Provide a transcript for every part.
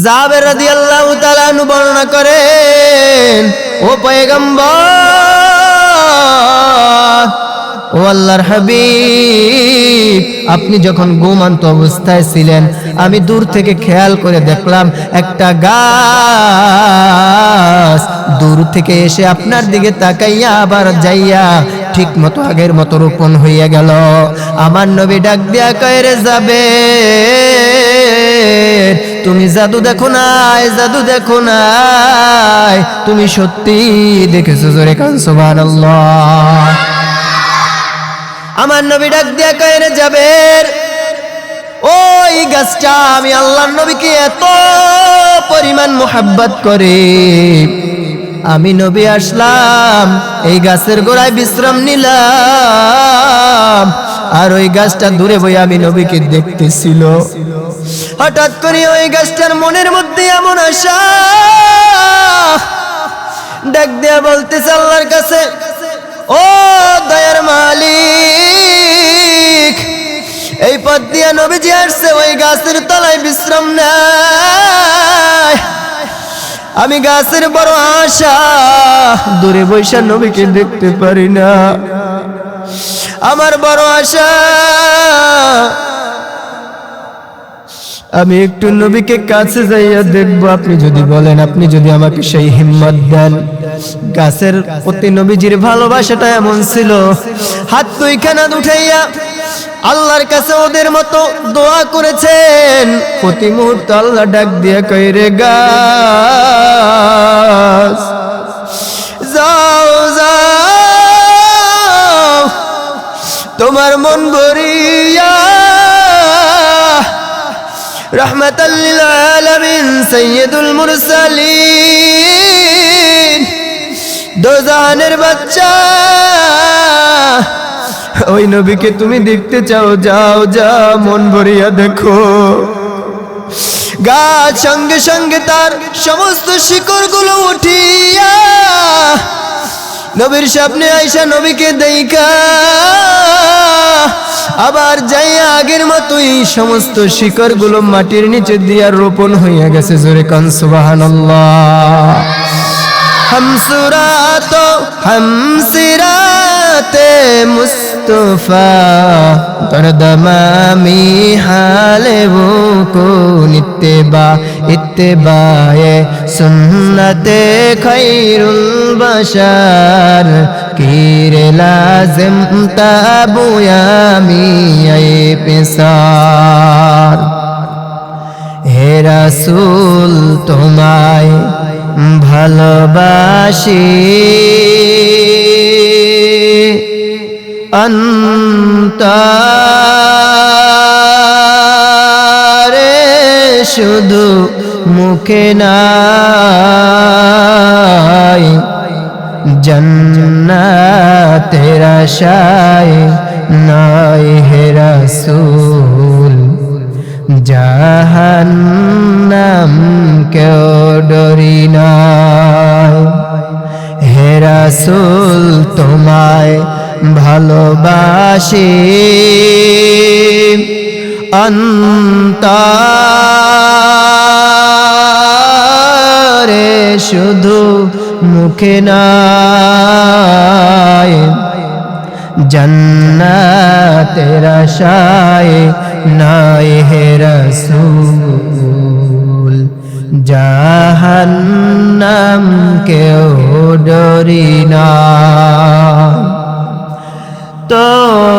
জাবের রাদিয়াল্লাহু তাআলা আনহু বর্ণনা করেন, ও পয়গম্বর, ও আল্লাহর হাবিব, আপনি যখন ঘুমন্ত অবস্থায় ছিলেন আমি দূর থেকে খেয়াল করে দেখলাম একটা গাছ দূর থেকে এসে আপনার দিকে তাকাইয়া আবার যাইয়া ঠিক মতো আগের মতো রোপণ হইয়া গেল। আমার নবী ডাক দিয়া কয়, রে যাবের, তুমি জাদু দেখো নাই, জাদু দেখো নাই, তুমি সত্যি দেখেছো? জোরে কান সুবহানাল্লাহ। আমার নবী ডাক দিয়া কয়, রে যাবের, ওই গাছটা আমি আল্লাহর নবীকে এত পরিমাণ মোহাব্বত করে আমি নবী আসলাম, এই গাছের গোড়ায় বিশ্রাম নিলাম, আর ওই গাছটা দূরে বই আমি নবীকে দেখতেছিল। হঠাৎ করে ওই গাছটার মনের মধ্যে এমন আশা, ডাক দিয়া বলতেছে আল্লাহর কাছে, ও দয়ার মালিক, এই পথ দিয়া নবীজি আসছে, ওই গাছের তলায় বিশ্রাম নেয়, আমি গাছের বড় আশা, দূরে বৈশা নবীকে দেখতে পারি না, আমার বড় আশা আমি একটু নবীকে কাছে যাইয়া দেখবো। আপনি যদি বলেন, আপনি যদি আমাকে সেই হিম্মত দেন। গাছের প্রতি নবীজির ভালোবাসাটা এমন ছিল, হাত দুইখানা উঠাইয়া আল্লাহর কাছে ওদের মতো দোয়া করেছেন। প্রতি মুহূর্তে আল্লাহ ডাক দিয়া কয়, রে গাছ, যাও যাও, তোমার মন ভরিয়া রহমাতাল লিল আলামিন সাইয়্যিদুল মুরসালিন দোজাহানের বাচ্চা ওই নবীকে তুমি দেখতে চাও, যাও যাও, মন ভরিয়া দেখো। গাছ সঙ্গে সঙ্গে তার সমস্ত শিকড়গুলো উঠিয়া নবীর সামনে আইসা নবীকে দেখা আবার যাইয়া আগের মতোই সমস্ত শিকড়গুলো মাটির নিচে দিয়া রোপণ হইয়া গেছে। জোরে কান সুবহানাল্লাহ। হামসিরাতে মুস্তফা দরদমামি হালে वो कौन इत्तिबाए सुन्नते खैरुल बशर कीरे लाजिम ताबुयामी आए पेसार। হে রাসূল তোমায় ভালোবাসি অন্তরে, শুধু মুখে নাই, জান্নাতের আশায় নাই হে রাসূল, জাহান্নাম কেউ ডরি নাই। হে রাসূল তোমায় ভালোবাসি অন্তরে, শুধু মুখে নাই, জান্নাতের আশায় নাই হে রাসূল, জাহান্নাম কেউ ডরি না।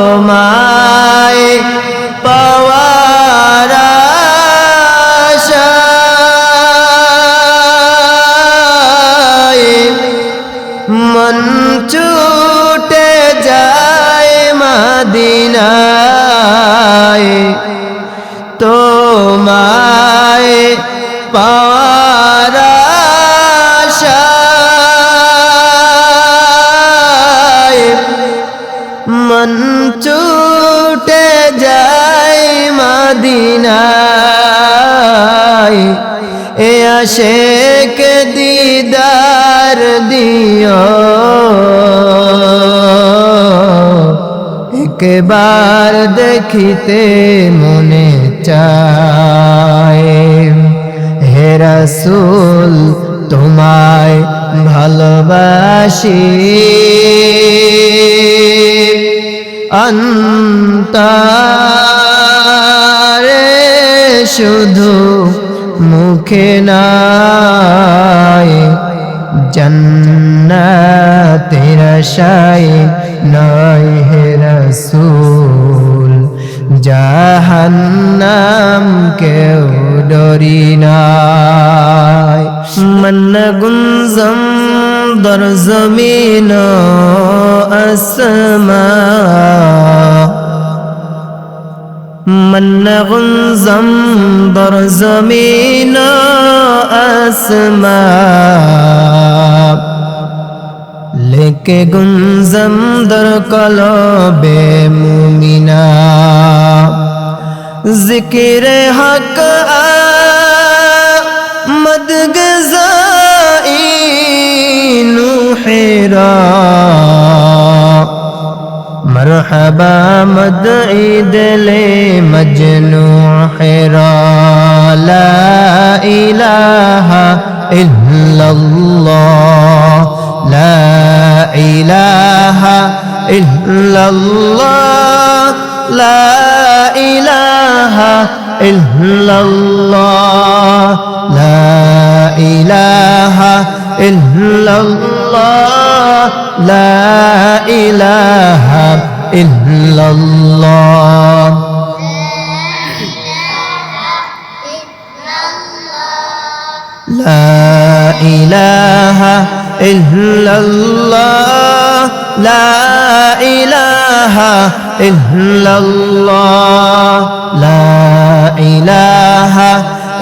তোমায় পাওয়ার আশায় মন ছুটে যায় মদিনায়, তোমায় পাওয়ার আশায় মন ছুটে যায় মদিনায়, এ আশিক দিদার দিও একবার দেখিতে মনে চায়। হে রাসূল তোমায় ভালোবাসি অন্তরে শুধু মুখে নাই জান্নাতের আশায় নাই হে রাসূল জাহান্নাম কেউ ডরি নাই মন্না গুনজম দর জমিন আসমা মন্না গুনজম দর জমিন আসমা लेके गुंजम दर कलबे मुमिना जिक्र हक मद गज़ाई नूहिरा मरहबा मदई दिले मजनू हिरा ला इलाहा इल्लल्लाह لا إله إلا الله لا إله إلا الله لا إله إلا الله لا إله إلا الله لا إله إلا الله لا إله إلا الله لا إله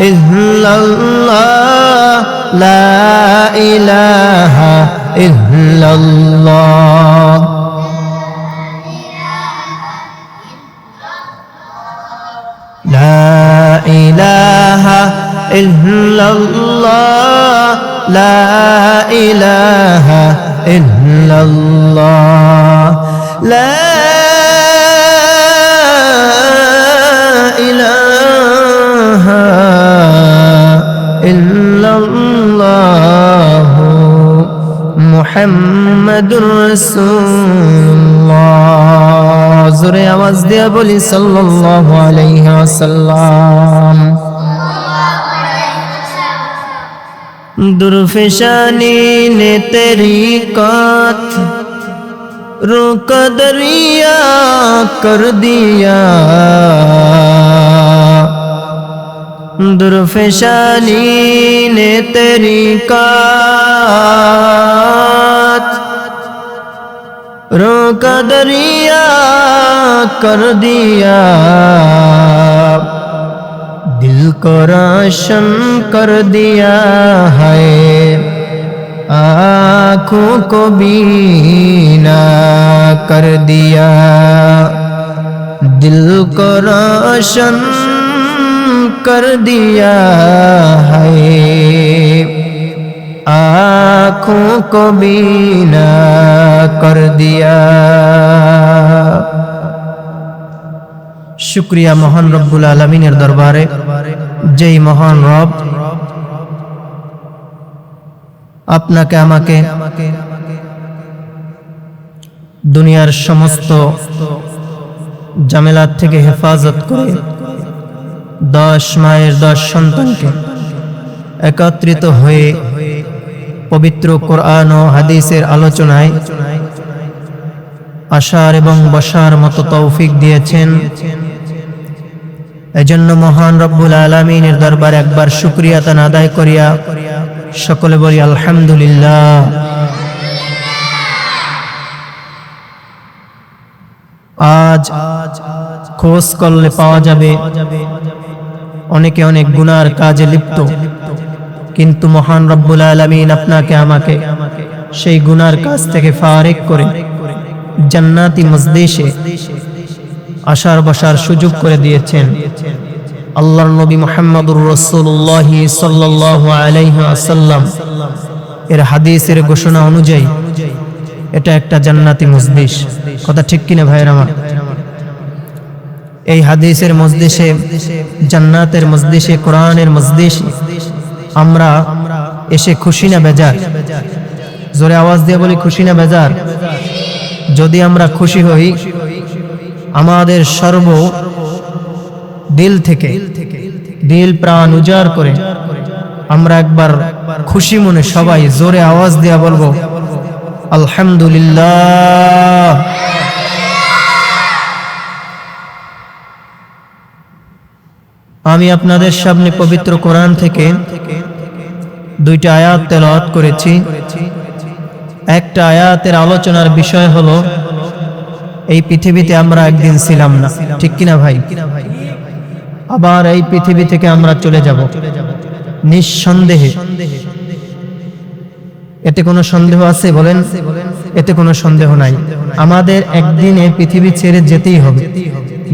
إلا الله لا إله إلا الله لا إله إلا الله لا إله إلا الله لا إله إلا الله محمد رسول الله জোরে আওয়াজ দিয়ে বলি সাল্লাল্লাহু আলাইহি ওয়াসাল্লাম दुर्फिशानी ने तेरी कात रोक दरिया कर दिया दुर्फिशानी ने तेरी कात रोक दरिया कर दिया दिल को रोशन कर दिया है आँखों को बीना कर दिया दिल को रोशन कर दिया है आँखों को बीना कर दिया शुक्रिया महान रब्बुल आलमीनेर दरबारे जेई महान रब আপনাকে আমাকে দুনিয়ার সমস্ত ঝামেলা থেকে হেফাজত করে 10 মায়ের 10 সন্তানকে একত্রিত হয়ে পবিত্র কোরআন ও হাদিসের আলোচনায় আসার এবং বসার মতো তৌফিক দিয়েছেন এজন্য মহান রব্বুল আলামিনের দরবারে একবার শুকরিয়া তান আদায় করিয়া সকলে বলি আলহামদুলিল্লাহ। আজ খোঁজ করলে পাওয়া যাবে অনেকে অনেক গুনার কাজে লিপ্ত, কিন্তু মহান রব্বুল আলামিন আপনাকে আমাকে সেই গুনার কাজ থেকে ফারেক করে জান্নাতি মজলিসে আসার বসার সুযোগ করে দিয়েছেন। আল্লাহর নবী মুহাম্মদুর রাসূলুল্লাহ সাল্লাল্লাহু আলাইহি ওয়াসাল্লাম এর হাদিসের ঘোষণা অনুযায়ী এটা একটা জান্নাতি মজলিস। কথা ঠিক কিনা ভাইরা আমার? এই হাদিসের মজলিসে, জান্নাতের মজলিসে, কোরআনের মজলিসে আমরা এসে খুশি না বেজার? জোরে আওয়াজ দিয়ে বলি, খুশি না বেজার? যদি আমরা খুশি হই, আমাদের সর্ব দিল থেকে, দিল প্রাণ উজাড় করে আমরা একবার খুশি মনে সবাই জোরে আওয়াজ দিয়ে বলবো আলহামদুলিল্লাহ। আমি আপনাদের সামনে পবিত্র কোরআন থেকে দুইটা আয়াত তেলাওয়াত করেছি। একটা আয়াতের আলোচনার বিষয় হলো এই পৃথিবীতে আমরা একদিন ছিলাম না, ঠিক কিনা ভাই? আবার এই পৃথিবী থেকে আমরা চলে যাব নিঃসন্দেহে। এতে কোনো সন্দেহ আছে বলেন? এতে কোনো সন্দেহ নাই। আমাদের একদিন এই পৃথিবী ছেড়ে যেতেই হবে।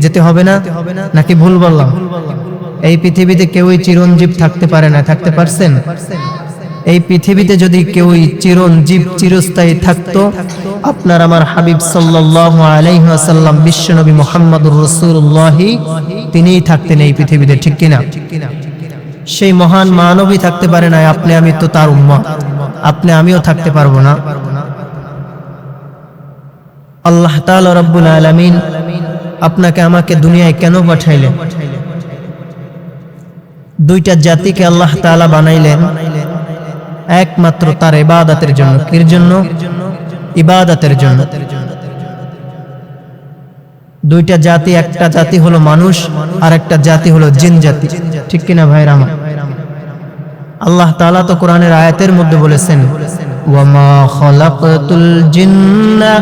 যেতে হবে না? নাকি ভুল বললাম? এই পৃথিবীতে কেউই চিরঞ্জীব থাকতে পারে না। থাকতে পারছেন? এই পৃথিবীতে যদি কেউই চিরঞ্জীব চিরস্থায়ী থাকতো, আপনার আমার হাবিব সাল্লাল্লাহু আলাইহি ওয়াসাল্লাম বিশ্বনবী মুহাম্মদুর রাসূলুল্লাহ তিনিই থাকতেন এই পৃথিবীতে, ঠিক কিনা? সেই মহান মানবী থাকতে পারে না, আপনি আমি তো তার উম্মত, আপনি আমিও থাকতে পারবো না। আল্লাহ তাআলা রব্বুল আলামিন আপনাকে আমাকে দুনিয়ায় কেন পাঠাইলেন? দুইটা জাতিকে আল্লাহ তাআলা বানাইলেন একমাত্র তার ইবাদতের জন্য। কির জন্য? ইবাদতের জন্য। দুইটা জাতি, একটা জাতি হলো মানুষ আর একটা জাতি হলো জিন জাতি, ঠিক কিনা ভাইরা আমার? আল্লাহ তাআলা তো কোরআনের আয়াতের মধ্যে বলেছেন, ওয়ামা খালাকতুল জিন্না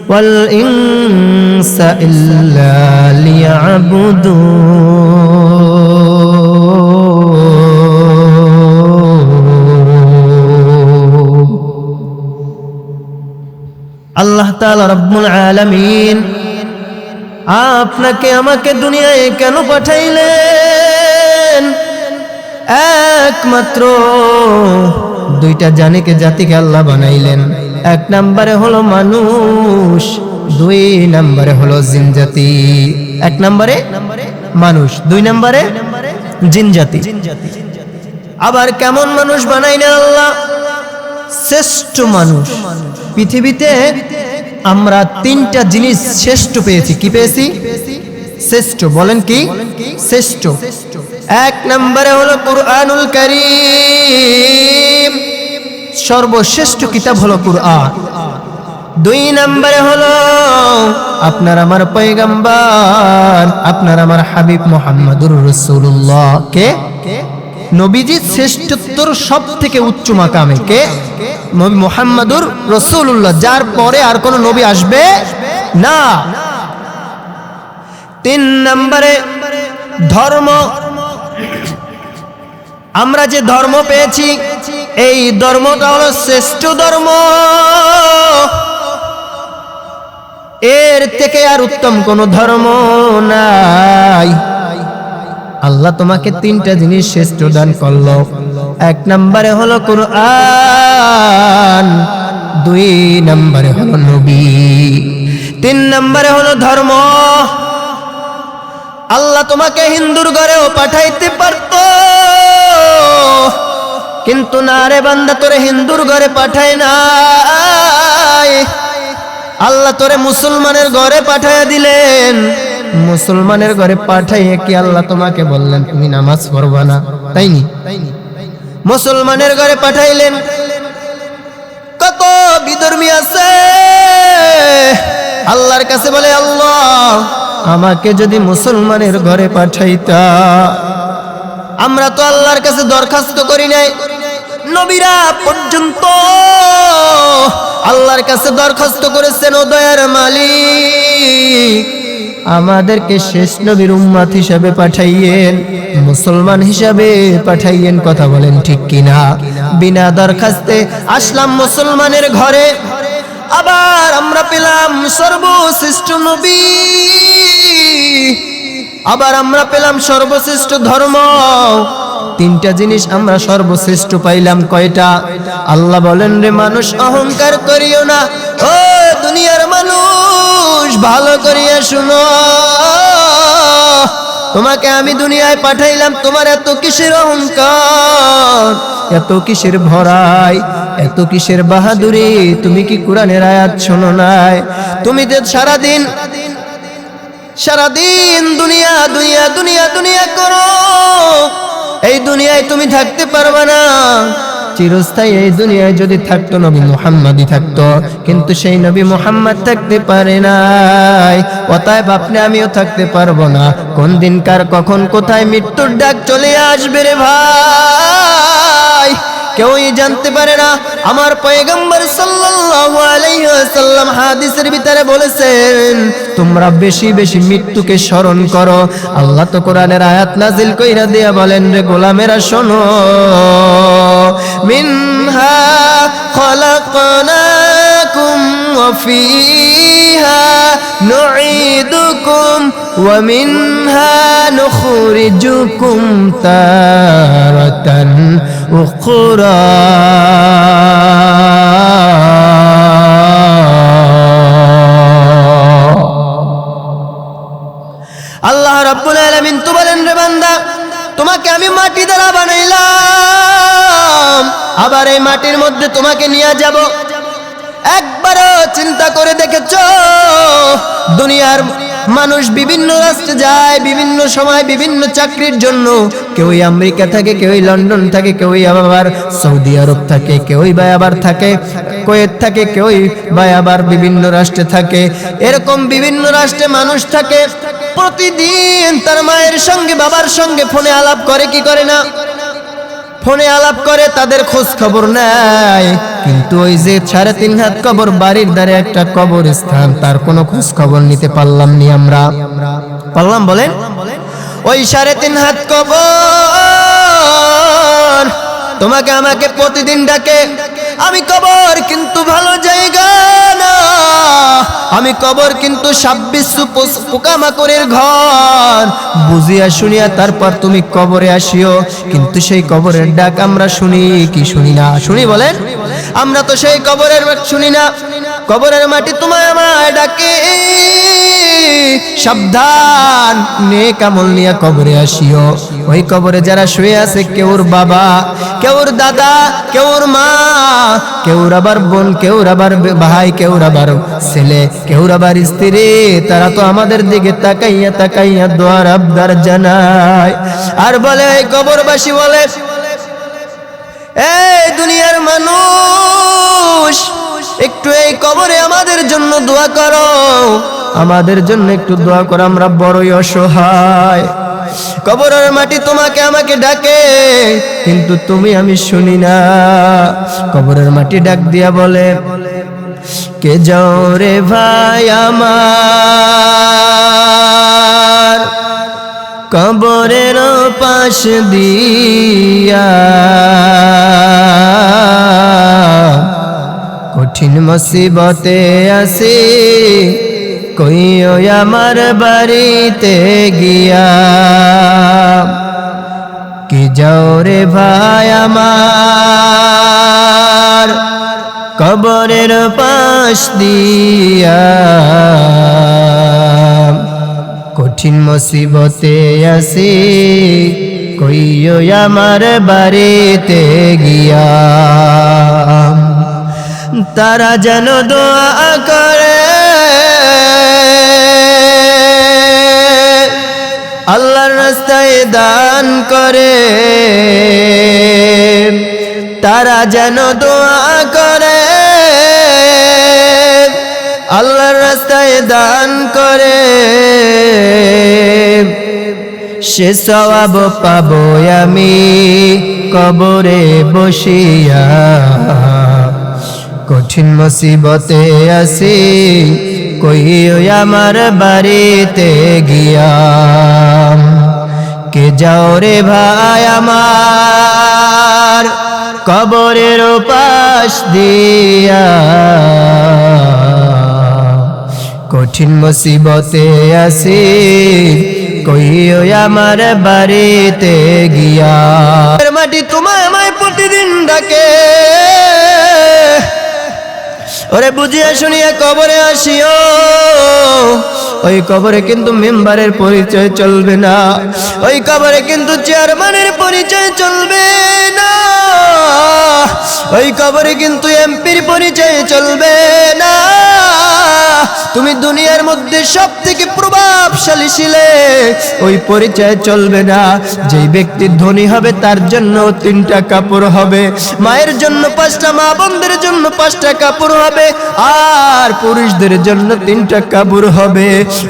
ওয়াল ইনসা ইল্লা লিয়াবুদুন। আল্লাহ তাআলা রব্বুল আলামিন আপনাকে আমাকে দুনিয়ায় কেন পাঠাইলেন? একমাত্র দুইটা জাতিকে আল্লাহ বানাইলেন। এক নম্বরে হলো মানুষ, দুই নম্বরে হলো জিন জাতি। এক নম্বরে মানুষ, দুই নম্বরে জিন জাতি। আবার কেমন মানুষ বানাইলেন আল্লাহ? শ্রেষ্ঠ মানুষ। পৃথিবীতে আমরা তিনটা জিনিস শ্রেষ্ঠ পেয়েছি। কি পেয়েছি? শ্রেষ্ঠ। বলেন কি? শ্রেষ্ঠ। এক নম্বরে হলো কুরআনুল কারীম, সর্বশ্রেষ্ঠ কিতাব হলো কুরআন। দুই নম্বরে হলো আপনার আমার পয়গম্বর, আপনার আমার হাবিব মুহাম্মদুর রাসূলুল্লাহ। কে? নবীজির শ্রেষ্ঠত্বর সব থেকে উচ্চ মাকামে কে? নবী মুহাম্মদুর রাসূলুল্লাহ, যার পরে আর কোন নবী আসবে না। তিন নম্বরে ধর্ম। আমরা যে ধর্ম পেয়েছি, এই ধর্মটা হলো শ্রেষ্ঠ ধর্ম। এর থেকে আর উত্তম কোন ধর্ম নাই। আল্লাহ তোমাকে তিনটা জিনিস শ্রেষ্ঠ দান করলো। এক নম্বরে হলো কুরআন, দুই নম্বরে হলো নবী, তিন নম্বরে হলো ধর্ম। আল্লাহ তোমাকে হিন্দুর ঘরেও পাঠাইতে পারতো, কিন্তু না রে বান্দা, তোরে হিন্দুর ঘরে পাঠায় নাই। আল্লাহ তোরে মুসলমানের ঘরে পাঠাইয়া দিলেন। মুসলমানের ঘরে পাঠাইয়ে কি আল্লাহ তোমাকে বললেন তুমি নামাজ পড়বা না? তাইনি? মুসলমানের ঘরে পাঠাইলেন। কত বিধর্মী আছে আল্লাহর কাছে বলে, আল্লাহ আমাকে যদি মুসলমানের ঘরে পাঠাইতা। আমরা তো আল্লাহর কাছে দরখাস্ত করি নাই। নবীরা পর্যন্ত আল্লাহর কাছে দরখাস্ত করেছেন, ও দয়ার মালিক আমাদেরকে শেষ নবীর উম্মত হিসাবে পাঠাইয়েন, মুসলমান হিসাবে পাঠাইয়েন। কথা বলেন ঠিক কিনা? বিনা দরখাস্তে আসলাম মুসলমানের ঘরে, আবার আমরা পেলাম সর্বশ্রেষ্ঠ নবী, আবার আমরা পেলাম সর্বশ্রেষ্ঠ ধর্ম। তিনটা জিনিস আমরা সর্বশ্রেষ্ঠ পাইলাম। কয়টা? আল্লাহ বলেন, রে মানুষ অহংকার করিও না। ও দুনিয়ার মানুষ, ভালো করিয়া শুনো, তোমাকে আমি দুনিয়ায় পাঠাইলাম, তোমার এত কিসের অহংকার, এত কিসের ভরাই, এত কিসের বাহাদুরি? তুমি কি কোরআনের আয়াত শোনো নাই? তুমি যে সারাদিন দুনিয়া দুনিয়া দুনিয়া দুনিয়া করো, এই দুনিয়ায় তুমি থাকতে পারবে না। চিরস্থায়ী এই দুনিয়ায় যদি থাকতো নবী মুহাম্মদই থাকতো, কিন্তু সেই নবী মুহাম্মদ থাকতে পারে নাই। অতএব আপনি আমিও থাকতে পারবো না। কোন দিনকার কখন কোথায় মৃত্যুর ডাক চলে আসবে রে ভাই, কেউই জানতে পারে না। আমার পয়গম্বর সাল্লাল্লাহু আলাইহি ওয়াসাল্লাম হাদিসের ভিতরে বলেছেন, তোমরা বেশি বেশি মৃত্যুকে স্মরণ করো। আল্লাহ তো কোরআনের আয়াত নাজিল কইরা দিয়া বলেন, রে গোলামেরা শোনো, মিনহা খলাকনাকুম ওয়া ফিহা নুঈদুকুম ওয়া মিনহা নুখরিজুকুম তারাতান উখরা। আল্লাহ রাব্বুল আলামিন তো বলেন, রে বান্দা, তোমাকে আমি মাটি দ্বারা বানাইলাম, আবার এই মাটির মধ্যে তোমাকে নিয়ে যাব। একবারও চিন্তা করে দেখেছো দুনিয়ার মানুষ বিভিন্ন রাষ্ট্রে যায়, বিভিন্ন সময় বিভিন্ন চাকরির জন্য? কেউই আমেরিকা থাকে, কেউই লন্ডন থাকে, কেউই আবার সৌদি আরব থাকে, কেউই বা আবার থাকে কুয়েত থাকে, কেউই বা আবার বিভিন্ন রাষ্ট্রে থাকে। এরকম বিভিন্ন রাষ্ট্রে মানুষ থাকে, প্রতিদিন তার মায়ের সঙ্গে বাবার সঙ্গে ফোনে আলাপ করে, কি করে না? ফোনে আলাপ করে, তাদের খোঁজ খবর নেয়। কিন্তু ওই যে 3.5 হাত কবর বাড়ির ধারে একটা কবরস্থান, তার কোনো খোঁজ খবর নিতে পারলাম নি আমরা? পারলাম বলেন? ওই 3.5 হাত কবর তোমাকে আমাকে প্রতিদিন ডাকে। আমি কবর কিন্তু ভালো জায়গা না, আমি কবর কিন্তু 26 পোকামাকড়ের ঘর। বুঝিয়া শুনিয়া তারপর তুমি কবরে আসিও, কিন্তু সেই কবরের ডাক আমরা শুনি কি শুনি না? শুনি বলেন? আমরা তো সেই কবরের শুনি না। কবরের মাটি তোমায় আমায় ডাকে, সাবধান, নেক আমল নিয়ে কবরে আসিও। ওই কবরে যারা শুয়ে আছে, কেউর বাবা, কেউর দাদা, কেউর মা, কেউর আবার বোন, কেউর আবার ভাই, কেউর আবার ছেলে, কেউর আবার স্ত্রী, তারা তো আমাদের দিকে তাকাইয়া তাকাইয়া দোয়ার আবদার জানায়। আর বলে, এই কবরবাসী বলে, এই দুনিয়ার মানুষ, একটু এই কবরে আমাদের জন্য দোয়া করো, আমাদের জন্য একটু দোয়া করো, আমরা বড়ই অসহায়। কবরের মাটি তোমাকে আমাকে ডাকে, কিন্তু তুমি আমি শুনি না। কবরের মাটি ডাক দিয়া বলে, কে যাও রে ভাই আমার কবরের পাশ দিয়া, কঠিন মুসিবতে আসি, কইও আমার বাড়িতে গিয়া। কি যাও রে ভাই আমার কবরের পাশ দিয়া, কঠিন মুসিবতে আসি, কইও আমার বাড়িতে গিয়া। তারা যেন দোয়া করে, আল্লাহর রাস্তায় দান করে, তারা যেন দোয়া করে, আল্লাহর রাস্তায় দান করে, সে সওয়াব পাবো আমি কবরে বসিয়া। কঠিন মুসিবতে আসি, কইও আমার বাড়িতে গিয়া। কে যাও রে ভাই আমার কবরের পাশ দিয়া, কঠিন মুসিবতে আসি, কইও আমার বাড়িতে গিয়া। মাটি তোমায় আমায় প্রতিদিন ডাকে, ওরে বুঝিয়া শুনিয়া কবরে আসিও। ওই কবরে কিন্তু মেম্বারের পরিচয় চলবে না, ওই কবরে কিন্তু চেয়ারম্যানের পরিচয় চলবে না, ওই কবরে কিন্তু এমপির পরিচয় চলবে না। তুমি দুনিয়ার মধ্যে সবথেকে প্রভাবশালী ছিলে, ওই পরিচয় চলবে না। যেই ব্যক্তি ধনী হবে তার জন্য 3টা কাপড় হবে, মায়ের জন্য 5টা, মা বোনদের জন্য 5টা কাপড় হবে, আর পুরুষদের জন্য 3টা কাপড় হবে।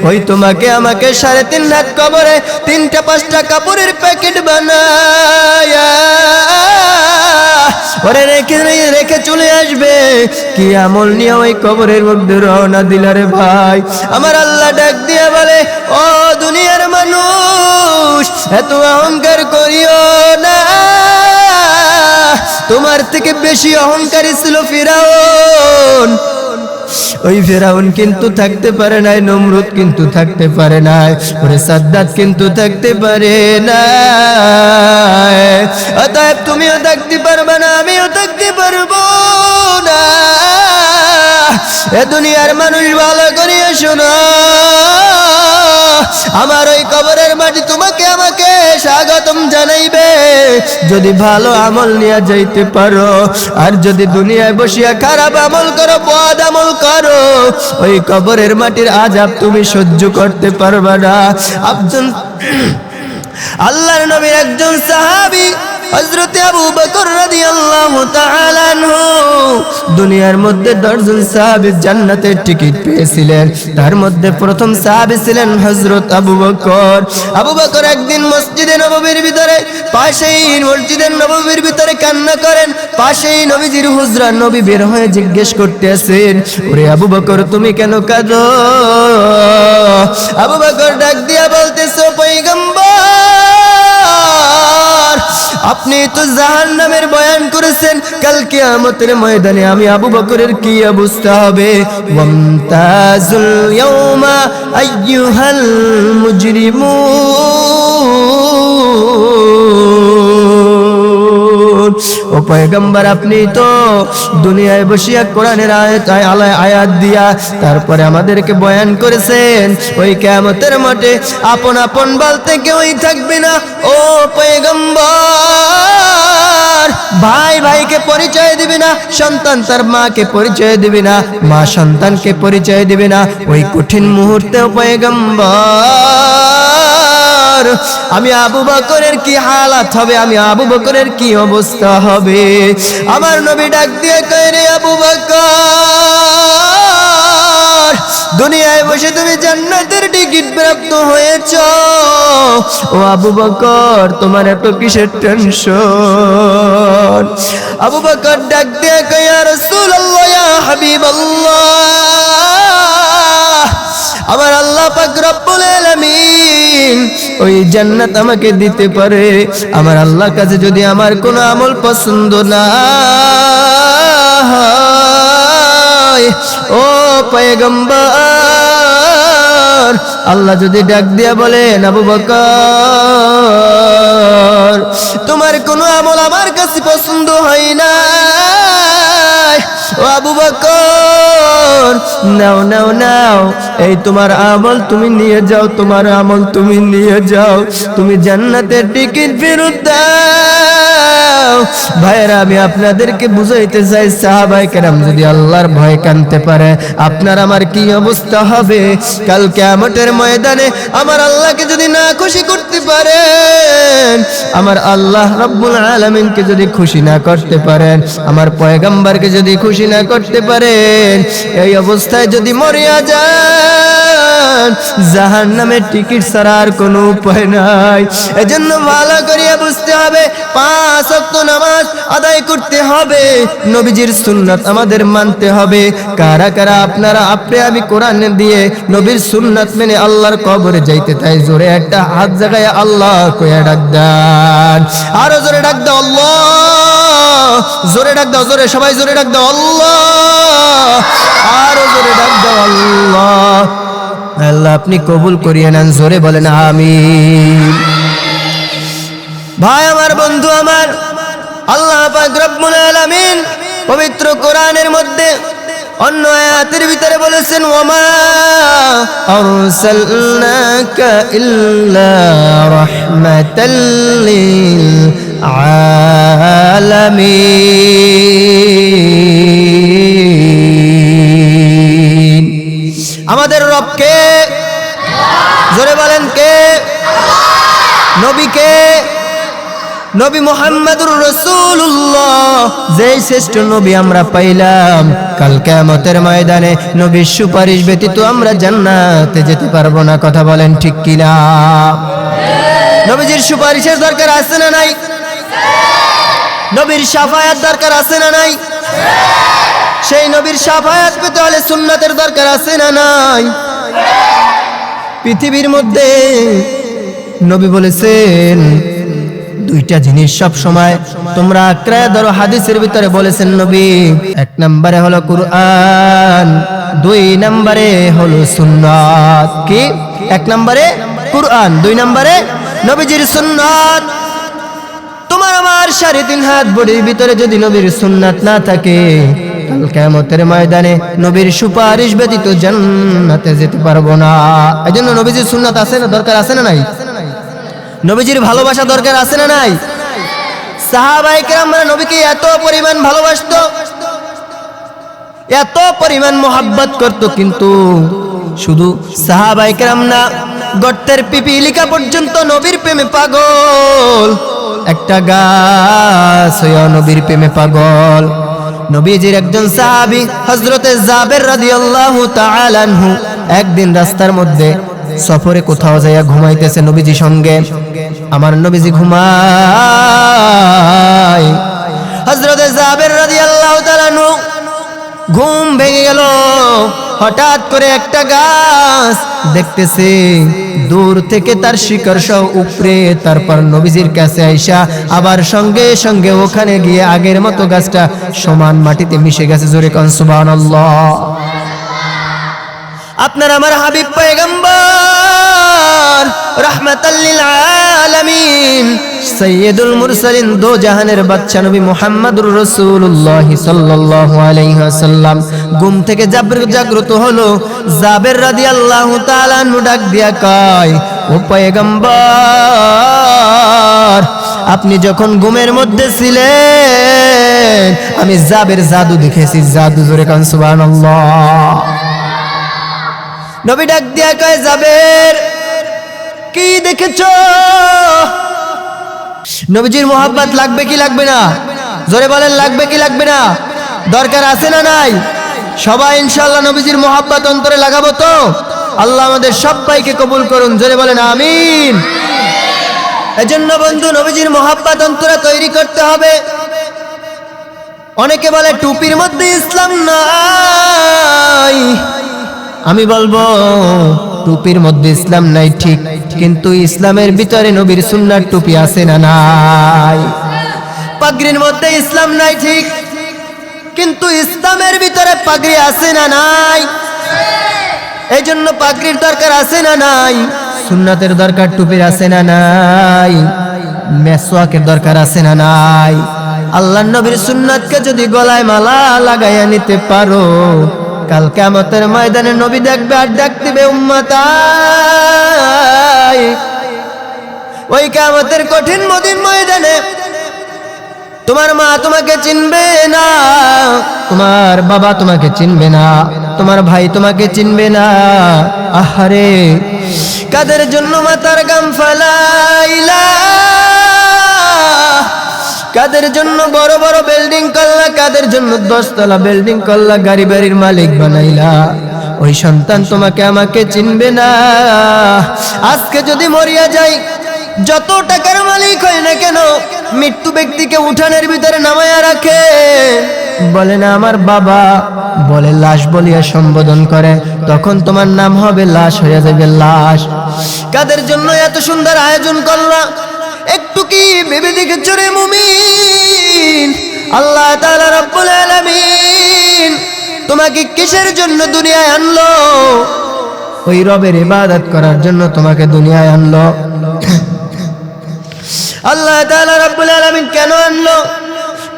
ওই তোমাকে আমাকে 3.5 হাত কবরে 3টা 5টা কাপড়ের প্যাকেট বানায়া ওরে রেখে চলে আসবে। কি আমল নিয়ে ওই কবরের মধ্যে রওনা দিলারে ভাই? আমার আল্লাহ ডাক দিয়া বলে, ও দুনিয়ার মানুষ, এত অহংকার করিও না। তোমার থেকে বেশি অহংকারী ছিল ফিরাউন। ওই ফিরাউন কিন্তু থাকতে পারে নাই, নমরুদ কিন্তু থাকতে পারে নাই, ওরে সাদ্দাত কিন্তু থাকতে পারে না। অতএব তুমিও থাকতে পারবে না, আমিও থাকতে পারবো না। এ দুনিয়ার মানুষ ভালো করিয়া শোনো, আমার ওই কবরের মাটি তোমাকে আমাকে স্বাগতম জানাইবে যদি ভালো আমল নিয়ে যাইতে পারো। আর যদি দুনিয়ায় বসিয়া খারাপ আমল করো, বদ আমল করো, ওই কবরের মাটির আযাব তুমি সহ্য করতে পারবে না। আল্লাহর নবীর একজন সাহাবী হযরত আবু বকর রাদিয়াল্লাহু তাআলা আনহু দুনিয়ার মধ্যে 10 জন সাহাবী জান্নাতের টিকিট পেয়েছিলেন। তার মধ্যে প্রথম সাহাবী ছিলেন হযরত আবু বকর। আবু বকর একদিন মসজিদে নববীর ভিতরে, পাশেই মসজিদের নববীর ভিতরে কান্না করেন। পাশেই নবীজির হুজরা, নবী বের হয়ে জিজ্ঞেস করতেছেন, ওরে আবু বকর তুমি কেন কাঁদো? আবু বকর ডাক দিয়া বলতেছে, পয়গম্বর, আপনি তো জাহান্নামের বয়ান করেছেন, কাল কিয়ামতের ময়দানে আমি আবু বকরের কি অবস্থা হবে? ওয়ামতাজুল ইয়াউমা আইয়ুহাল মুজরিমুন। ও পয়গম্বর, আপনি তো দুনিয়ায় বসিয়া কোরআনের আয়াত দিয়া তারপরে আমাদেরকে বয়ান করেছেন, ওই কিয়ামতের মাঠে আপন আপন বলতে কেউই থাকবে না। ও পয়গম্বর, ভাই ভাইকে পরিচয় দিবে না, সন্তান তার মাকে পরিচয় দিবে না, মা সন্তানকে পরিচয় দিবে না। ওই কঠিন মুহূর্তে পয়গম্বর, আমি আবু বকরের কি হালাত হবে, আমি আবু বকরের কি অবস্থা হবে? আমার নবী ডাক দিয়ে কয়, রে আবু বকর, দুনিয়ায় বসে তুমি জান্নাতের টিকিট প্রাপ্ত হয়েছ। ও আবু বকর, তোমার এত কিসের টেনশন? আবু বকর ডাক দিয়ে কয়, ইয়া রাসূলুল্লাহ, ইয়া হাবিবাল্লাহ, আমার আল্লাহ পাক রব্বুল আলামিন ওই জান্নাত আমাকে দিতে পারে। আমার আল্লাহর কাছে যদি আমার কোনো আমল পছন্দ না হয়, ও পয়গম্বর, আল্লাহ যদি ডাক দিয়া বলেন, আবু বকর, তোমার কোনো আমল আমার কাছে পছন্দ হয় না, ও আবু বকর, নাও নাও নাও, এই তোমার আমল তুমি নিয়ে যাও, তোমার আমল তুমি নিয়ে যাও, তুমি জান্নাতের টিকিট ফেরত দাও। ভাইরা, আমি আপনাদেরকে বুঝাইতে চাই, সাহাবায়ে কেরাম যদি আল্লাহর ভয় কানতে পারে, আপনার আমার কি অবস্থা হবে? কাল কিয়ামতের ময়দানে আমার আল্লাহকে যদি না খুশি করতে পারেন, আমার আল্লাহ রাব্বুল আলামিনকে যদি খুশি না করতে পারেন, আমার পয়গম্বরকে যদি খুশি না করতে পারেন, এই অবস্থায় যদি মরিয়া যান, জাহান্নামের টিকিট ছাড়া আর কোনো উপায় নাই। এজন্য ভালো করিয়া বুঝতে হবে, 5 ওয়াক্ত নামাজ আদায় করতে হবে, নবীজির সুন্নাত আমাদের মানতে হবে। কারা কারা আপনারা আমি কোরআন দিয়ে নবীর সুন্নাত মেনে আল্লাহর কবরে যাইতে চাই? জোরে একটা হাত জাগায় আল্লাহ কইয়া ডাক দেন, আরো জোরে ডাক দাও আল্লাহ, জোরে ডাক দাও, জোরে সবাই জোরে ডাক দাও আল্লাহ, আরো জোরে ডাক দাও আল্লাহ। আল্লাহ আপনি কবুল করিয়ে নেন, জোরে বলেন আমিন। ভাই আমার, বন্ধু আমার, আল্লাহ পাক রব্বুল আলামিন পবিত্র কোরআনের মধ্যে অন্য আয়াতের ভিতরে বলেছেন ওয়ামা আরসালনাকা ইল্লা রাহমাতাল লিল আলামিন। আমাদের রব কে? জোরে বলেন কে? নবী কে? নবী মুহাম্মদুর রাসূলুল্লাহ, যেই শ্রেষ্ঠ নবী আমরা পাইলাম। কাল কিয়ামতের ময়দানে নবীর সুপারিশ ব্যতীত আমরা জান্নাতে যেতে পারবো না। কথা বলেন ঠিক কিনা? নবীজির সুপারিশের দরকার আছে না নাই? নবীর শাফায়াত দরকার আছে না নাই? সেই নবীর শাফায়াত পেতে হলে সুন্নাতের দরকার আছে না নাই? পৃথিবীর মধ্যে নবী বলেছেন দুইটা জিনিস সব সময় তোমরা আঁকড়ায় ধরো। হাদিসের ভিতরে বলেছেন নবী, এক নম্বরে হলো কুরআন, দুই নম্বরে হলো সুন্নাত। কি? এক নম্বরে কুরআন, দুই নম্বরে নবীজির সুন্নাত। তোমার আমার 3.5 হাত বডির ভিতরে যদি নবীর সুন্নাত না থাকে, কাল কিয়ামতের ময়দানে নবীর সুপারিশ ব্যতীত জান্নাতে যেতে পারবো না। এজন্য নবীজির সুন্নাত আছে না, দরকার আছে না নাই? নবীজির ভালোবাসা দরকার আছে না নাই? সাহাবায়ে কেরামরা নবীকে এত পরিমাণ ভালোবাসতো, এত পরিমাণ মোহাব্বত করত, কিন্তু শুধু সাহাবায়ে কেরাম না, গর্তের পিপিলিকা পর্যন্ত নবীর প্রেমে পাগল। একটা গাছ হইয়া নবীর প্রেমে পাগল। নবীজির একজন সাহাবী হযরতে জাবের রাদিয়াল্লাহু তাআলা আনহু একদিন রাস্তার মধ্যে সফরে কোথাও যাইয়া ঘুমাইতেছে নবীজি সঙ্গে। আমার নবীজি ঘুমায়, হযরতে জাবের রাদিয়াল্লাহু তাআলা আনহু ঘুম ভেঙে গেল। হঠাৎ করে একটা গাছ দেখতেছে, দূর থেকে তার শিকড় সহ উপরে, তারপর নবীজির কাছে আইসা আবার সঙ্গে সঙ্গে ওখানে গিয়ে আগের মতো গাছটা সমান মাটিতে মিশে গেছে। জোরে কোন সুবহানাল্লাহ। আপনার আমার হাবিব পয়গম্বর রাহমাতাল লিল আলামিন সাইয়্যিদুল মুরসালিন, দো জাহানের বাদশা নবী মুহাম্মদুর রাসূলুল্লাহ সাল্লাল্লাহু আলাইহি ওয়াসাল্লাম ঘুম থেকে জাগ্রত হলো। জাবের রাদিয়াল্লাহু তাআলা আনহু ডাক দিয়া কয়, ও পয়গম্বর, আপনি যখন ঘুমের মধ্যে ছিলেন আমি জাবের জাদু দেখেছি। জাদু। জোরে কান সুবহানাল্লাহ। নবী ডাক দিয়া কয়, জাবের কি দেখেছো? নবীজির মোহাব্বত লাগবে কি লাগবে না? জোরে বলেন, লাগবে কি লাগবে না? দরকার আছে না নাই? সবাই ইনশাআল্লাহ নবীজির মোহাব্বত অন্তরে লাগাবো তো? আল্লাহ আমাদের সবাইকে কবুল করুন। জোরে বলেন আমিন। এজন্য বন্ধু, নবীজির মোহাব্বত অন্তরে তৈরি করতে হবে। অনেকে বলে টুপির মধ্যে ইসলাম নাই। আমি বলবো টুপির মধ্যে ইসলাম নাই ঠিক, কিন্তু ইসলামের ভিতরে নবীর সুন্নার টুপি আছে না নাই? পাগড়ির মধ্যে ইসলাম নাই ঠিক, কিন্তু ইসলামের ভিতরে পাগড়ি আছে না নাই? এই জন্য পাগড়ির দরকার আছে না নাই? সুন্নাতের দরকার টুপির আছে না নাই? মেসওয়াকের দরকার আছে না নাই? আল্লাহর নবীর সুন্নাতকে যদি গলায় মালা লাগাইয়া নিতে পারো, কাল কিয়ামতের ময়দানে নবী দেখবে আর ডাক দিবে, উম্মতাই। ওই কিয়ামতের কঠিন ময়দানে তোমার মা তোমাকে চিনবে না, তোমার বাবা তোমাকে চিনবে না, তোমার ভাই তোমাকে চিনবে না। আহারে, কাদের জন্য মাথার গাম ফালাইলা, কাদের জন্য বড় বড় বিল্ডিং করলা, কাদের জন্য 10 তলা বিল্ডিং করলা, গাড়ি বাড়ির মালিক বানাইলা। ওই সন্তান তোমাকে আমাকে চিনবে না। আজকে যদি মরিয়া যাই, যত টাকার মালিক হয় না কেন, মৃত্যু ব্যক্তিকে উঠানের ভিতরে নামায়া রাখে, বলে না আমার বাবা, বলে লাশ বলিয়া সম্বোধন করে, তখন তোমার নাম হবে লাশ, হয়ে যাবে লাশ। কাদের জন্য এত সুন্দর আয়োজন করলা, একটু কি ভেবে দেখেছো রে মুমিন? আল্লাহ তাআলা রব্বুল আলামিন তোমাকে কিসের জন্য দুনিয়ায় আনলো? ওই রবের ইবাদত করার জন্য তোমাকে দুনিয়ায় আনলো। আল্লাহ তাআলা রব্বুল আলামিন কেন আনলো?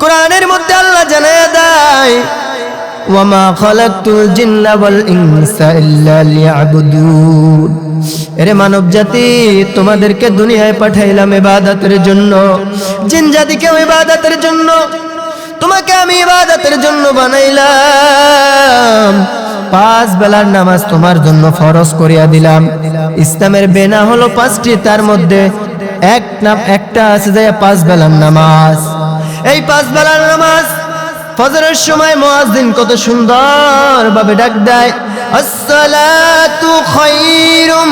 কোরআনের মধ্যে আল্লাহ জানায়া দেয়, ওয়ামা খালাকতুল জিন্না ওয়াল ইনসা ইল্লা লিয়াবুদুন। এরে মানব জাতি, তোমাদেরকে দুনিয়ায় পাঠাইলাম ইবাদতের জন্য, জিন জাতিকেও ইবাদতের জন্য, তোমাকে আমি ইবাদতের জন্য বানাইলাম। 5 বেলার নামাজ তোমার জন্য ফরজ করিয়া দিলাম। ইসলামের বেনা হলো 5টি, তার মধ্যে একটা আছে যে 5 বেলার নামাজ। এই 5 বেলার নামাজ ফজরের সময় মুয়াজ্জিন কত সুন্দর ভাবে ডাক দেয়, আসসালাতু খায়রুম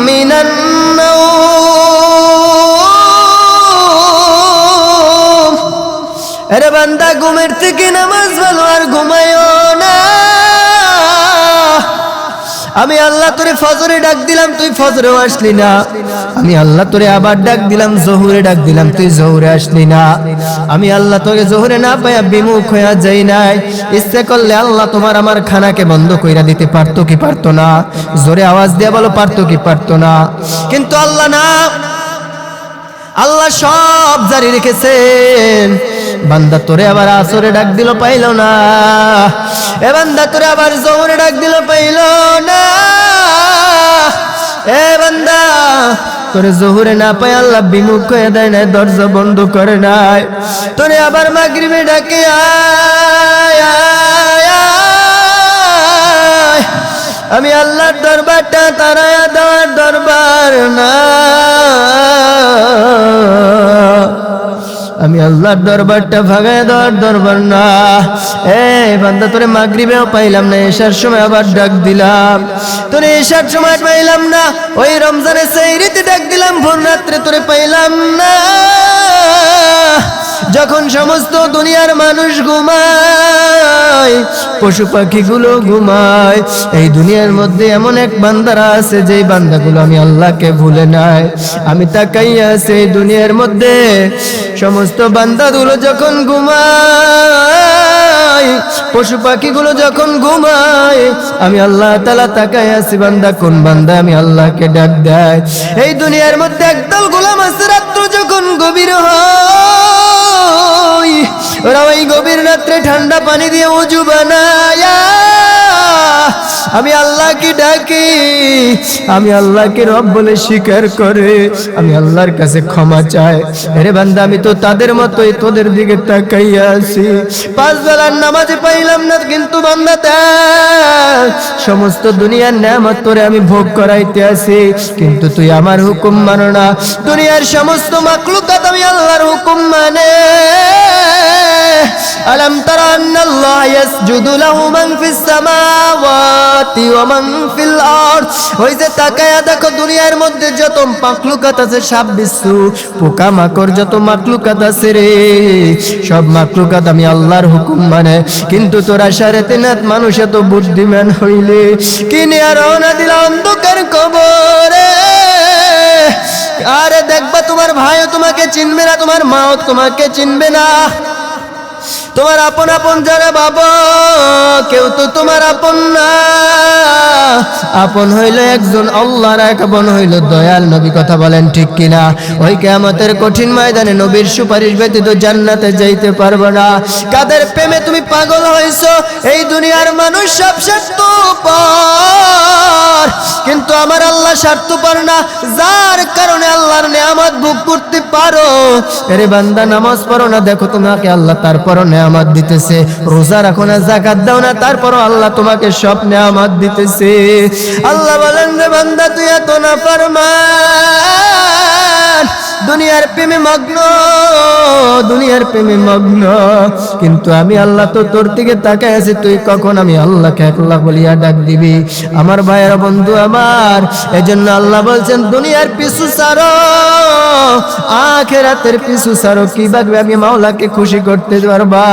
মিনান নাওম। আরে বান্দা, ঘুমের থেকে নামাজ ভালো, আর ঘুমায়ও না। আমি আল্লাহ তোরে ফজরে ডাক দিলাম, তুই ফজরেও আসলি না। আমি আল্লাহ তোরে আবার ডাক দিলাম, জোহরে ডাক দিলাম, তুই জোহরে আসলি না। আমি আল্লাহ তোকে জোহরে না পাইয়া বিমুখ হইয়া যাই নাই। ইচ্ছে করলে আল্লাহ তোমার আমার খানাকে বন্ধ কইরা দিতে পারতো কি পারতো না? জোরে আওয়াজ দিয়ে বলো, পারতো কি পারতো না? কিন্তু আল্লাহ না, আল্লাহ সব জারি রেখেছেন। বান্দা তোরে আবার আসরে ডাক দিল, পাইল না। এ বান্দা তোরে আবার জোহরে ডাক দিল, পাইল না। এ বান্দা, তোরে জোহরে না পাই আল্লাহ বিমুখ হয়ে দেয় নাই, দরজা বন্ধ করে নাই। তোরে আবার মাগরিবে ডাকে, আয় আয় আয়। আমি আল্লাহর দরবারটা তারায়া দেওয়ার দরবার না, আমি আল্লাহর দরবারটা ভাগায় দেওয়ার দরবার না। এই বান্দা, তোরে মাগরিবেও পাইলাম না, এশার সময় আবার ডাক দিলাম, তোরে এশার সময় পাইলাম না। ওই রমজানের সেহরিতে ডাক দিলাম, ভোর রাত্রে তোরে পাইলাম না। যখন সমস্ত দুনিয়ার মানুষ ঘুমায়, পশু পাখিগুলো ঘুমায়, এই দুনিয়ার মধ্যে এমন এক বান্দারা আছে যেই বান্দাগুলো আমি আল্লাহকে ভুলে নাই। আমি তাকাইয়া আছি এই দুনিয়ার মধ্যে সমস্ত বান্দাগুলো যখন ঘুমায়, পশু পাখিগুলো যখন ঘুমায়, আমি আল্লাহ তাআলা তাকাই আছি বান্দা কোন বান্দা আমি আল্লাহকে ডাক দেয়। এই দুনিয়ার মধ্যে একদল গোলাম আছে, রাত্র যখন গভীর হয়, ওরা ওই গভীর রাত্রে ঠান্ডা পানি দিয়ে ওযু বানায়, আমি আল্লাহকে ডাকি, আমি আল্লাহকে রব বলে স্বীকার করে আমি আল্লাহর কাছে ক্ষমা চাই। আরে বান্দা, আমি তো তাদের মতোই তোদের দিকে তাকাইয়া আছি। 5 বেলার নামাজে পাইলাম না, কিন্তু বান্দা দেখ, সমস্ত দুনিয়ার নেয়ামত তোরে আমি ভোগ করাইতে আছি, কিন্তু তুই আমার হুকুম মানো না। দুনিয়ার সমস্ত মাখলুকাত আমি আল্লাহর হুকুম মানে। আলাম তারা আন্নাল্লাহ ইয়াসজুদু লাহু মান ফিস সামাওয়াতি ওয়া মান ফিল আরদ। ওই যে তাকায়া দেখো, দুনিয়ার মধ্যে যত মাখলুকাত আছে, সাপ বিচ্ছু পোকা মাকড় যত মাখলুকাত আছে রে, সব মাখলুকাত আমি আল্লাহর হুকুম মানে। কিন্তু তোরা সারেতে নাত মানুষ এত বুদ্ধিমান হইলে কিনে আর রওনা দিলা অন্ধকার কবরে। আরে দেখবা, তোমার ভাইও তোমাকে চিনবে না, তোমার মাও তোমাকে চিনবে না। তোমার আপন আপন যারা বাবা, কেউ তো তোমার আপন না। আপন হইল একজন আল্লাহর, আপন হইল দয়াল নবী। কথা বলেন ঠিক কিনা? ওই কিয়ামতের কঠিন ময়দানে নবীর সুপারিশ ব্যতীত জান্নাতে যাইতে পারবে না। কাদের প্রেমে তুমি পাগল হইছো? এই দুনিয়ার মানুষ সব স্বার্থপর, কিন্তু আমার আল্লাহ স্বার্থপর না, যার কারণে আল্লাহর নিয়ামত ভোগ করতে পারো। আরে বান্দা, নামাজ পড়ো না, দেখো তোমাকে আল্লাহ তারপরও নিয়ামত দিতেছে। রোজা রাখো না, যাকাত দাও না, তারপরও আল্লাহ তোমাকে সব নিয়ামত দিতেছে। আল্লাহ বলেন, রে বান্দা, তুই এত নাফরমান, দুনিয়ার প্রেমে মগ্ন, দুনিয়ার প্রেমে মগ্ন, কিন্তু আমি আল্লাহ তো তোর দিকে তাকায় আছি। তুই কখন আমি আল্লাহকে একলা বলিয়া ডাক দিবি? আমার ভাইয়েরা, বন্ধু আমার, এজন্য আল্লাহ বলছেন, দুনিয়ার পিছু ছাড়ো, আখিরাতের পিছু ছাড়ো। কিভাবে আমি মাওলাকে খুশি করতে পারবা?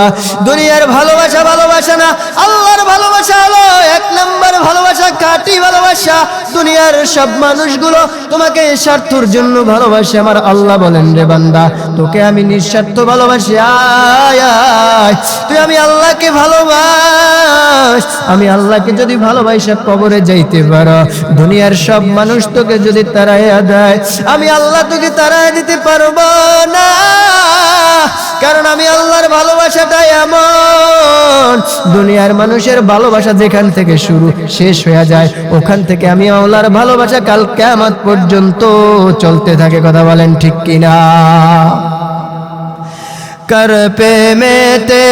দুনিয়ার ভালোবাসা ভালোবাসা না, আল্লাহর ভালোবাসা হলো 1 নম্বর ভালোবাসা, খাঁটি ভালোবাসা। দুনিয়ার সব মানুষগুলো তোমাকে স্বার্থের জন্য ভালোবাসে। আমার আল্লাহ বলেন, রে বান্দা, তোকে আমি নিঃস্বার্থ ভালোবাসি। আয় আয়, তুই আমি আল্লাহকে ভালোবাস। আমি আল্লাহকে যদি ভালোবাসা কবরে যাইতে পারো, দুনিয়ার সব মানুষ তোকে যদি তাড়াইয়া দেয়, আমি আল্লাহ তোকে তাড়াইয়া দিতে পারবো না। কারণ আমি আল্লাহর ভালোবাসাটা এমন, দুনিয়ার মানুষের ভালোবাসা যেখান থেকে শুরু শেষ হয়ে যায়, ওখান থেকে আমি আল্লাহর ভালোবাসা কাল কিয়ামত পর্যন্ত চলতে থাকে। কথা বলেন ঠিক কিনা? कर पे में ते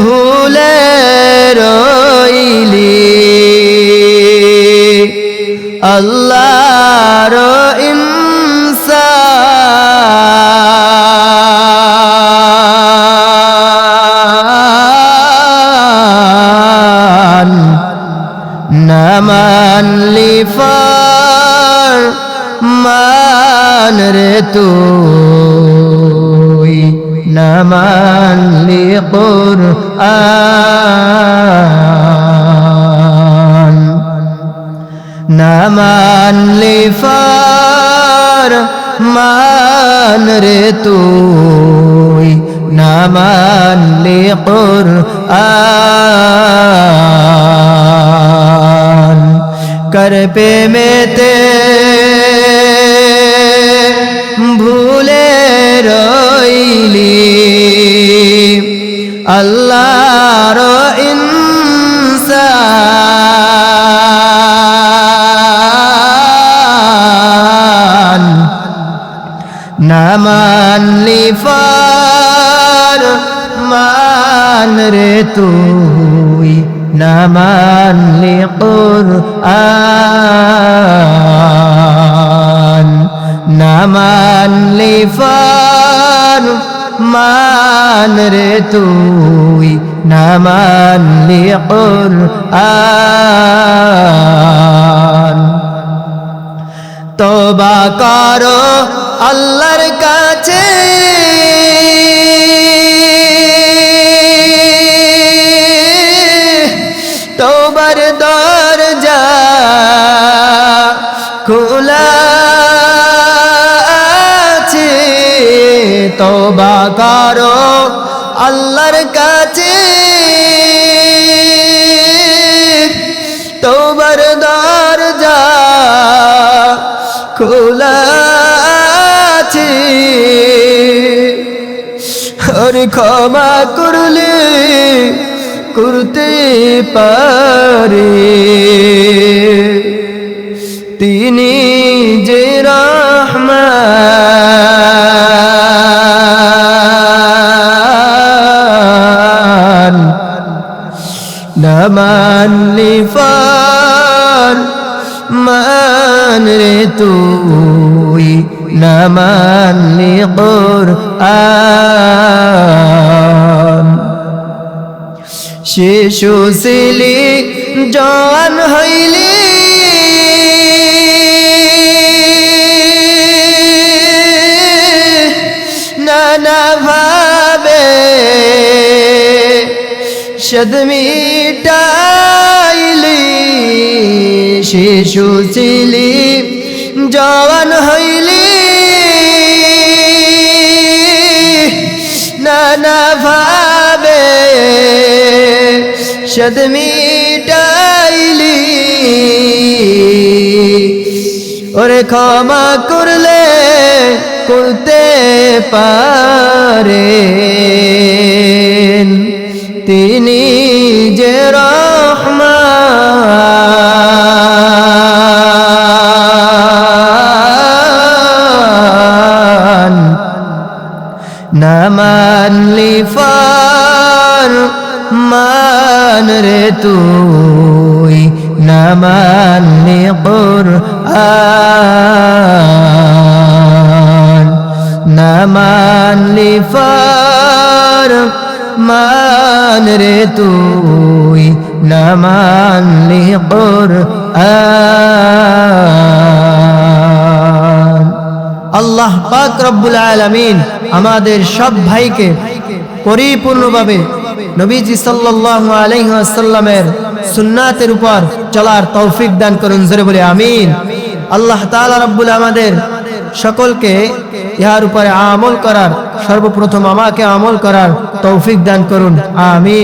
भूले रोइली अल्लाह रो इंसान नमन लिफार मान रे तू ना मान ली कुरआन ना मान ली फार मान रे तू ना मान ली कुरआन कर पे में ते भूले रोइली अल्लाह रो इंसान ना मान ली फार मान रे तू ना मान ली कुरआन ना मान ली फार मान रे तू ना मान ली कुरआन तौबा करो अल्लाहर काछे तौবার দরজা খোলা আছে তওবা করো আল্লাহর কাছে তওবার দরজা খোলা আছে আর ক্ষমা করলে করতে পারে তিনি যে রহমান না মানলি ফার মান রে তুই না মানলি কুরআন শিশু ছিলি জওয়ান হইলি নানা ভাবে সদ মিটাইলি শিশু ছিলি জওয়ান হইলি নানা ভাবে সদ মিটাইলি ওরে ক্ষমা করলে করতে পারেন তিনি যে রহমান না মানলি ফার মান রে তুই না মানলি কুরআন না মানলি ফার মান রে তুই না মানলি কুরআন আল্লাহ পাক রব্বুল আলামিন আমাদের সব ভাইকে পরিপূর্ণভাবে নবীজি সাল্লাল্লাহু আলাইহি ওয়াসাল্লামের সুন্নাতের উপর চলার তৌফিক দান করুন, জোরে বলে আমিন। আল্লাহ তাআলা রব্বুল আমাদের সকলকে ইহার উপরে আমল করার, সর্বপ্রথম আমাকে আমল করার তৌফিক দান করুন, আমিন।